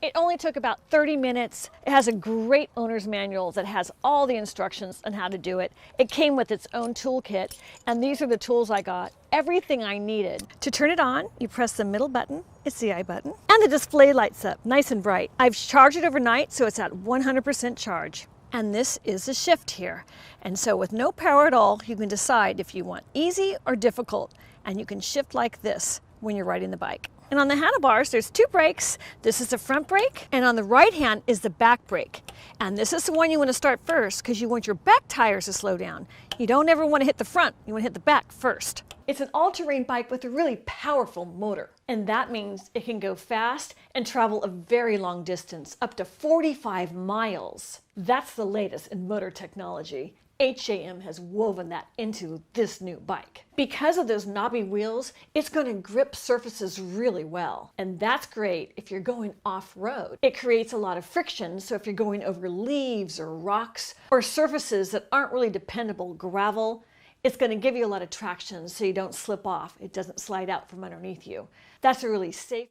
It only took about 30 minutes. It has a great owner's manual that has all the instructions on how to do it. It came with its own toolkit, and these are the tools I got. Everything I needed. To turn it on, you press the middle button, it's the I button, and the display lights up nice and bright. I've charged it overnight, so it's at 100% charge. And this is the shift here. And so with no power at all, you can decide if you want easy or difficult, and you can shift like this when you're riding the bike. And on the handlebars, there's two brakes. This is the front brake, and on the right hand is the back brake. And this is the one you want to start first because you want your back tires to slow down. You don't ever want to hit the front, you want to hit the back first. It's an all-terrain bike with a really powerful motor, and that means it can go fast and travel a very long distance, up to 45 miles. That's the latest in motor technology. HJM has woven that into this new bike. Because of those knobby wheels, it's going to grip surfaces really well. And that's great if you're going off-road. It creates a lot of friction, so if you're going over leaves or rocks or surfaces that aren't really dependable, gravel, it's going to give you a lot of traction so you don't slip off. It doesn't slide out from underneath you. That's a really safe